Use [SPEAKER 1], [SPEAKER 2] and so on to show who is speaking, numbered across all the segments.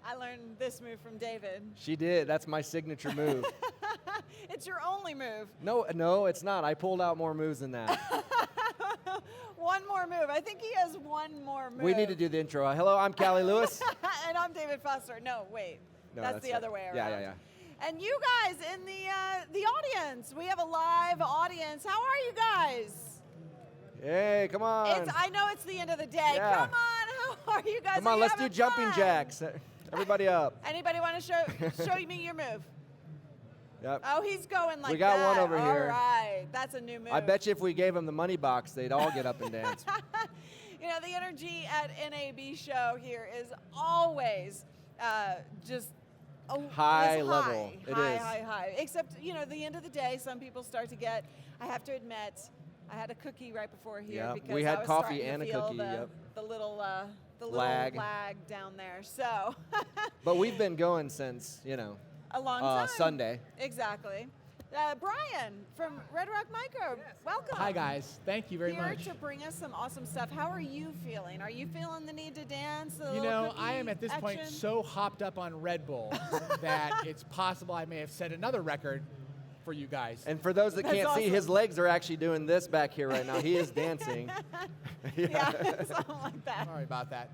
[SPEAKER 1] I learned this move from David.
[SPEAKER 2] She did. That's my signature move.
[SPEAKER 1] It's your only move.
[SPEAKER 2] No, it's not. I pulled out more moves than that.
[SPEAKER 1] One more move. I think he has one more move.
[SPEAKER 2] We need to do the intro. Hello, I'm Callie Lewis.
[SPEAKER 1] And I'm David Foster. No, wait.
[SPEAKER 2] No,
[SPEAKER 1] that's the other way around.
[SPEAKER 2] Yeah.
[SPEAKER 1] And you guys in the audience, we have a live audience. How are you guys?
[SPEAKER 2] Hey, come on.
[SPEAKER 1] I know it's the end of the day.
[SPEAKER 2] Yeah.
[SPEAKER 1] Come on, how are you guys?
[SPEAKER 2] Come on, let's do jumping jacks. Everybody up.
[SPEAKER 1] Anybody want to show me your move?
[SPEAKER 2] Yep.
[SPEAKER 1] Oh, he's going like that.
[SPEAKER 2] We got one over here.
[SPEAKER 1] All right, that's a new move.
[SPEAKER 2] I bet you if we gave them the money box, they'd all get up and dance.
[SPEAKER 1] You know, the energy at NABShow here is always just
[SPEAKER 2] high level.
[SPEAKER 1] High. Except, you know, at the end of the day, some people start to get, I have to admit, I had a cookie right before here because
[SPEAKER 2] we had
[SPEAKER 1] I was
[SPEAKER 2] coffee
[SPEAKER 1] starting
[SPEAKER 2] and
[SPEAKER 1] to
[SPEAKER 2] a
[SPEAKER 1] feel
[SPEAKER 2] cookie.
[SPEAKER 1] the little lag down there. So,
[SPEAKER 2] but we've been going since,
[SPEAKER 1] a long time.
[SPEAKER 2] Sunday.
[SPEAKER 1] Exactly. Brian from Redrock Micro, welcome.
[SPEAKER 3] Hi guys, thank you very much.
[SPEAKER 1] Here to bring us some awesome stuff. How are you feeling? Are you feeling the need to dance?
[SPEAKER 3] I am at this point so hopped up on Red Bull that it's possible I may have set another record for you guys.
[SPEAKER 2] And for those that can't see, his legs are actually doing this back here right now. He is dancing.
[SPEAKER 1] Yeah, something like that.
[SPEAKER 3] Sorry about that.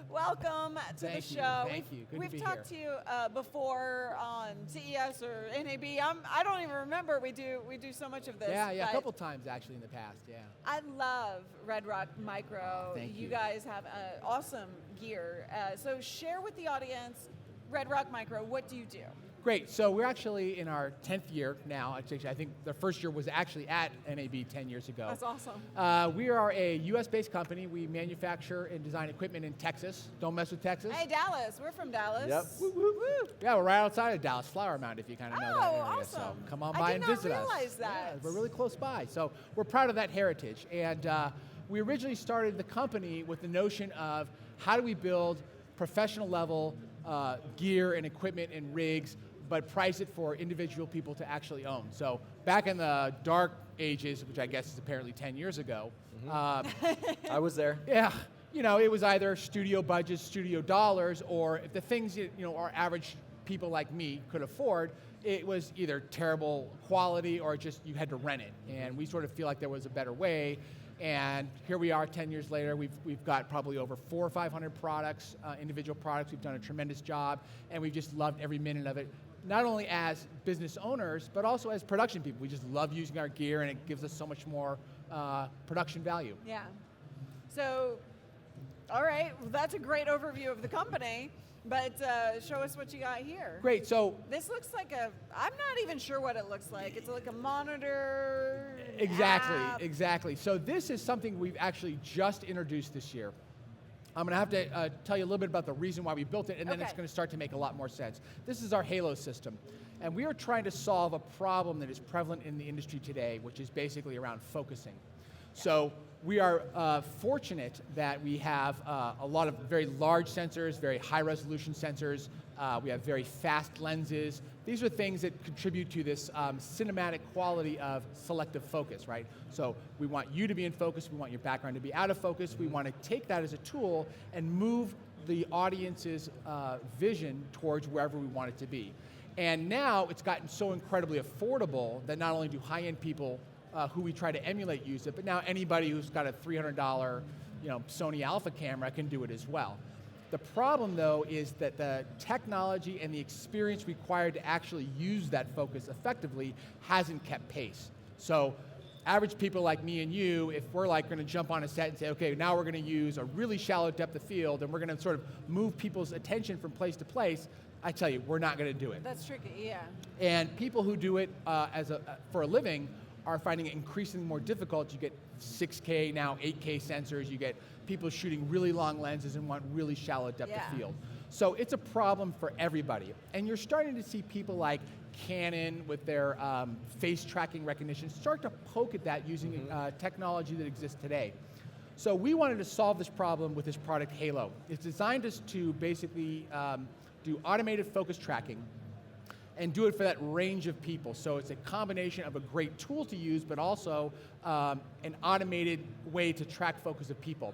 [SPEAKER 1] Welcome to the show.
[SPEAKER 3] Thank you. Good
[SPEAKER 1] We've
[SPEAKER 3] to be
[SPEAKER 1] talked to you before on CES or NAB. I don't even remember. We do so much of this.
[SPEAKER 3] Yeah, a couple times actually in the past. Yeah.
[SPEAKER 1] I love Redrock Micro.
[SPEAKER 3] Thank you.
[SPEAKER 1] You guys have awesome gear. So share with the audience, Redrock Micro. What do you do?
[SPEAKER 3] Great. So we're actually in our 10th year now. Actually, I think the first year was actually at NAB 10 years ago.
[SPEAKER 1] That's awesome.
[SPEAKER 3] We are a U.S.-based company. We manufacture and design equipment in Texas. Don't mess with Texas.
[SPEAKER 1] Hey, Dallas. We're from Dallas.
[SPEAKER 2] Yep.
[SPEAKER 1] Woo, woo, woo.
[SPEAKER 3] Yeah, we're right outside of Dallas, Flower Mound, if you kind of know that area.
[SPEAKER 1] Awesome.
[SPEAKER 3] So come on by and visit us.
[SPEAKER 1] I did not realize that.
[SPEAKER 3] Yeah, we're really close by. So we're proud of that heritage. And we originally started the company with the notion of how do we build professional level gear and equipment and rigs, but price it for individual people to actually own. So back in the dark ages, which I guess is apparently 10 years ago.
[SPEAKER 2] I was there.
[SPEAKER 3] Yeah, it was either studio budgets, studio dollars, or if the things, our average people like me could afford, it was either terrible quality or just you had to rent it. And we sort of feel like there was a better way. And here we are 10 years later, we've got probably over 400 or 500 products, individual products. We've done a tremendous job, and we've just loved every minute of it, not only as business owners, but also as production people. We just love using our gear, and it gives us so much more production value.
[SPEAKER 1] Yeah. So, all right, well, that's a great overview of the company, but show us what you got here.
[SPEAKER 3] Great, so
[SPEAKER 1] this looks like I'm not even sure what it looks like. It's like a monitor.
[SPEAKER 3] Exactly. So this is something we've actually just introduced this year. I'm going to have to tell you a little bit about the reason why we built it, and then it's going to start to make a lot more sense. This is our Halo system, and we are trying to solve a problem that is prevalent in the industry today, which is basically around focusing. So we are fortunate that we have a lot of very large sensors, very high resolution sensors. We have very fast lenses. These are things that contribute to this cinematic quality of selective focus, right? So we want you to be in focus, we want your background to be out of focus, we want to take that as a tool and move the audience's vision towards wherever we want it to be. And now it's gotten so incredibly affordable that not only do high-end people who we try to emulate use it, but now anybody who's got a $300 Sony Alpha camera can do it as well. The problem, though, is that the technology and the experience required to actually use that focus effectively hasn't kept pace. So average people like me and you, if we're like going to jump on a set and say, okay, now we're going to use a really shallow depth of field and we're going to sort of move people's attention from place to place, I tell you, we're not going to do it.
[SPEAKER 1] That's tricky, yeah.
[SPEAKER 3] And people who do it for a living are finding it increasingly more difficult. You get 6K, now 8K sensors. You get people shooting really long lenses and want really shallow depth of field. So it's a problem for everybody. And you're starting to see people like Canon with their face tracking recognition start to poke at that using technology that exists today. So we wanted to solve this problem with this product, Halo. It's designed to basically do automated focus tracking and do it for that range of people. So it's a combination of a great tool to use, but also an automated way to track focus of people.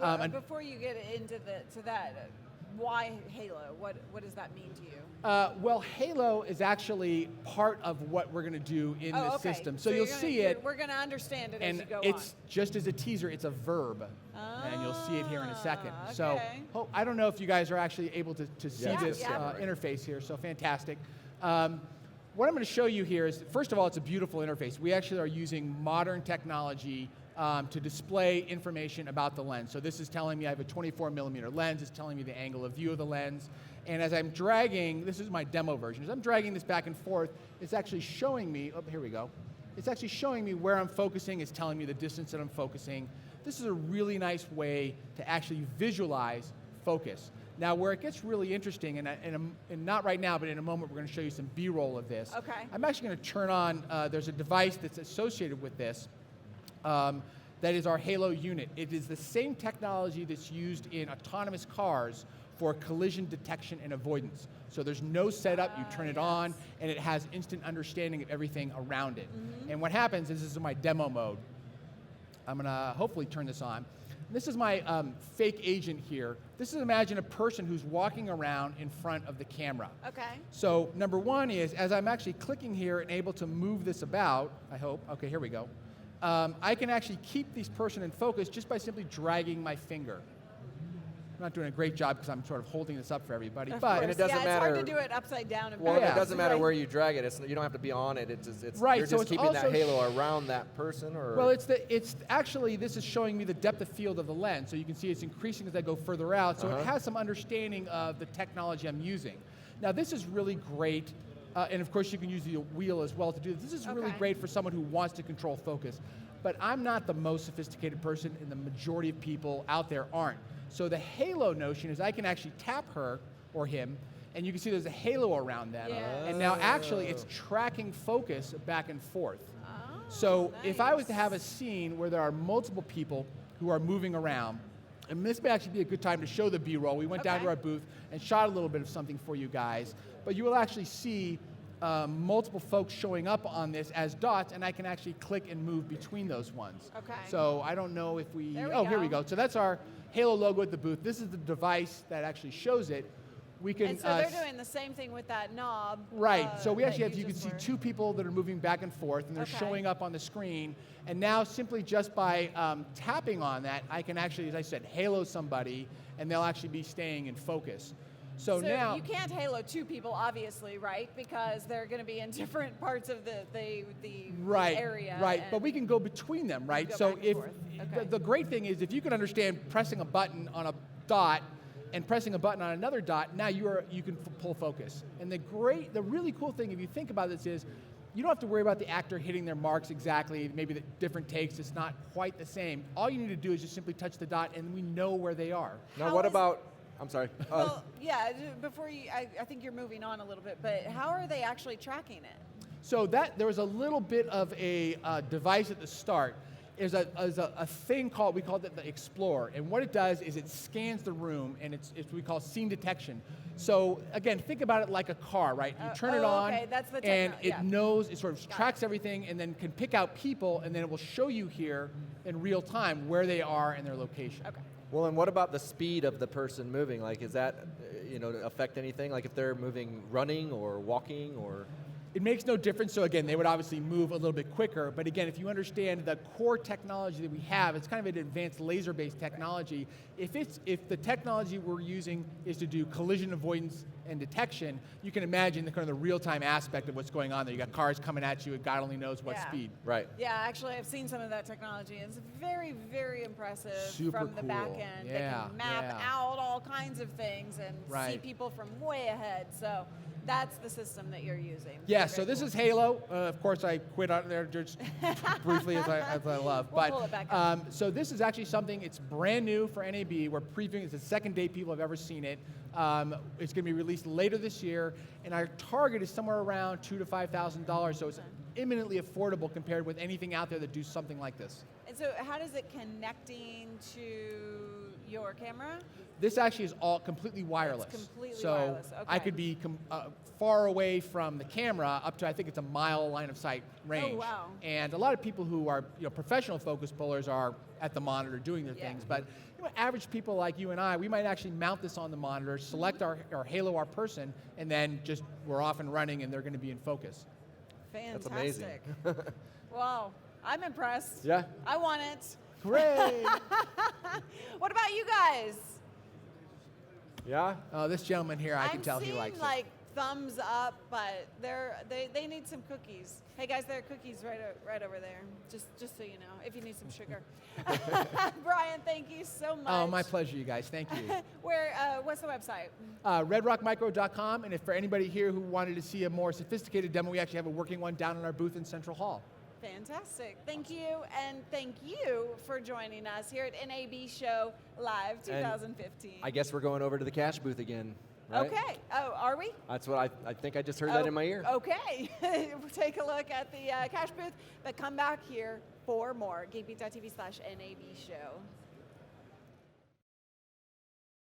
[SPEAKER 1] Well, before you get into that, why Halo? What does that mean to you?
[SPEAKER 3] Well, Halo is actually part of what we're going to do in this system. So you'll see it.
[SPEAKER 1] We're going to understand it
[SPEAKER 3] and
[SPEAKER 1] as you go
[SPEAKER 3] it's just as a teaser, it's a verb. And you'll see it here in a second.
[SPEAKER 1] Okay.
[SPEAKER 3] So I don't know if you guys are actually able to see this interface here, so fantastic. What I'm going to show you here is, first of all, it's a beautiful interface. We actually are using modern technology to display information about the lens. So this is telling me I have a 24mm lens. It's telling me the angle of view of the lens. And as I'm dragging, this is my demo version. As I'm dragging this back and forth, it's actually showing me, oh, here we go. It's actually showing me where I'm focusing. It's telling me the distance that I'm focusing. This is a really nice way to actually visualize focus. Now, where it gets really interesting, and not right now, but in a moment, we're going to show you some B-roll of this.
[SPEAKER 1] Okay.
[SPEAKER 3] I'm actually going to turn on, there's a device that's associated with this. That is our Halo unit. It is the same technology that's used in autonomous cars for collision detection and avoidance. So there's no setup, you turn it on, and it has instant understanding of everything around it. And what happens is, this is my demo mode. I'm gonna hopefully turn this on. This is my fake agent here. This is, imagine a person who's walking around in front of the camera.
[SPEAKER 1] Okay.
[SPEAKER 3] So number one is, as I'm actually clicking here and able to move this about, I hope, okay, here we go. I can actually keep this person in focus just by simply dragging my finger. I'm not doing a great job because I'm sort of holding this up for everybody, but
[SPEAKER 2] and it doesn't matter.
[SPEAKER 1] It's hard to do it upside down and
[SPEAKER 2] Well,
[SPEAKER 1] back.
[SPEAKER 2] it doesn't matter where you drag it. You don't have to be on it. It's
[SPEAKER 3] right.
[SPEAKER 2] You're
[SPEAKER 3] So
[SPEAKER 2] just
[SPEAKER 3] it's
[SPEAKER 2] keeping that
[SPEAKER 3] also
[SPEAKER 2] halo around that person, or
[SPEAKER 3] well, it's actually, this is showing me the depth of field of the lens. So you can see it's increasing as I go further out. So it has some understanding of the technology I'm using. Now this is really great, and of course you can use the wheel as well to do this. This is really great for someone who wants to control focus. But I'm not the most sophisticated person, and the majority of people out there aren't. So the halo notion is I can actually tap her or him, and you can see there's a halo around them. And now actually it's tracking focus back and forth. So if I was to have a scene where there are multiple people who are moving around, and this may actually be a good time to show the B-roll. We went down to our booth and shot a little bit of something for you guys, but you will actually see multiple folks showing up on this as dots, and I can actually click and move between those ones.
[SPEAKER 1] Okay.
[SPEAKER 3] So I don't know if we,
[SPEAKER 1] here
[SPEAKER 3] we go. So that's our Halo logo at the booth. This is the device that actually shows it. We can,
[SPEAKER 1] and so they're doing the same thing with that knob.
[SPEAKER 3] Right, so we actually have, you can
[SPEAKER 1] just
[SPEAKER 3] see two people that are moving back and forth, and they're showing up on the screen. And now simply just by tapping on that, I can actually, as I said, halo somebody, and they'll actually be staying in focus. So now
[SPEAKER 1] you can't halo two people, obviously, right? Because they're going to be in different parts of the area.
[SPEAKER 3] Right, but we can go between them, right? So if
[SPEAKER 1] Okay.
[SPEAKER 3] the great thing is, if you can understand pressing a button on a dot and pressing a button on another dot, now you can pull focus. And the really cool thing, if you think about this, is you don't have to worry about the actor hitting their marks exactly. Maybe the different takes, it's not quite the same. All you need to do is just simply touch the dot, and we know where they are.
[SPEAKER 2] Now, what about? I'm sorry.
[SPEAKER 1] Well, yeah. Before you, I think you're moving on a little bit, but how are they actually tracking it?
[SPEAKER 3] So there was a little bit of a device at the start. Is a thing called, we called it the Explorer, and what it does is it scans the room, and it's what we call scene detection. So again, think about it like a car, right? You turn it on,
[SPEAKER 1] that's the
[SPEAKER 3] and it knows, it sort of tracks everything, and then can pick out people, and then it will show you here in real time where they are and their location.
[SPEAKER 1] Okay.
[SPEAKER 2] Well, and what about the speed of the person moving? Like, is that, affect anything? Like if they're moving, running or walking or?
[SPEAKER 3] It makes no difference. So again, they would obviously move a little bit quicker. But again, if you understand the core technology that we have, it's kind of an advanced laser-based technology. If the technology we're using is to do collision avoidance and detection, you can imagine the kind of the real-time aspect of what's going on there. You got cars coming at you at God only knows what speed.
[SPEAKER 2] Right.
[SPEAKER 1] Yeah, actually, I've seen some of that technology. It's very, very impressive
[SPEAKER 3] Super
[SPEAKER 1] from the
[SPEAKER 3] cool.
[SPEAKER 1] back end.
[SPEAKER 3] Yeah,
[SPEAKER 1] they can map out all kinds of things and see people from way ahead. So that's the system that you're using.
[SPEAKER 3] Yeah, so this is Halo. Of course, I quit out there just briefly as I love.
[SPEAKER 1] We'll pull it back up.
[SPEAKER 3] So this is actually something, it's brand new for NAB. We're previewing, it's the second day people have ever seen it. It's going to be released later this year, and our target is somewhere around $2,000 to $5,000, so it's imminently affordable compared with anything out there that do something like this.
[SPEAKER 1] And so how does it connecting to your camera?
[SPEAKER 3] This actually is all completely wireless.
[SPEAKER 1] It's completely
[SPEAKER 3] so
[SPEAKER 1] wireless, okay.
[SPEAKER 3] I could be far away from the camera up to, I think it's a mile line of sight range.
[SPEAKER 1] Oh, wow.
[SPEAKER 3] And a lot of people who are professional focus pullers are at the monitor doing their things. But average people like you and I, we might actually mount this on the monitor, select our halo, our person, and then just we're off and running and they're going to be in focus.
[SPEAKER 1] Fantastic.
[SPEAKER 2] That's amazing.
[SPEAKER 1] Wow, I'm impressed.
[SPEAKER 2] Yeah.
[SPEAKER 1] I want it.
[SPEAKER 3] Hooray!
[SPEAKER 1] What about you guys?
[SPEAKER 2] Yeah?
[SPEAKER 3] Oh, this gentleman here, I can tell he likes
[SPEAKER 1] I'm seeing like thumbs up, but they need some cookies. Hey guys, there are cookies right over there. Just so you know, if you need some sugar. Brian, thank you so much.
[SPEAKER 3] Oh, my pleasure, you guys. Thank you.
[SPEAKER 1] What's the website?
[SPEAKER 3] Redrockmicro.com, and if for anybody here who wanted to see a more sophisticated demo, we actually have a working one down in our booth in Central Hall.
[SPEAKER 1] Fantastic. Thank you, and thank you for joining us here at NABShow Live 2015.
[SPEAKER 2] I guess we're going over to the cash booth again, right?
[SPEAKER 1] Okay. Oh, are we?
[SPEAKER 2] That's what I think I just heard that in my ear.
[SPEAKER 1] Okay. Take a look at the cash booth, but come back here for more. GeekBeat.tv/NABShow.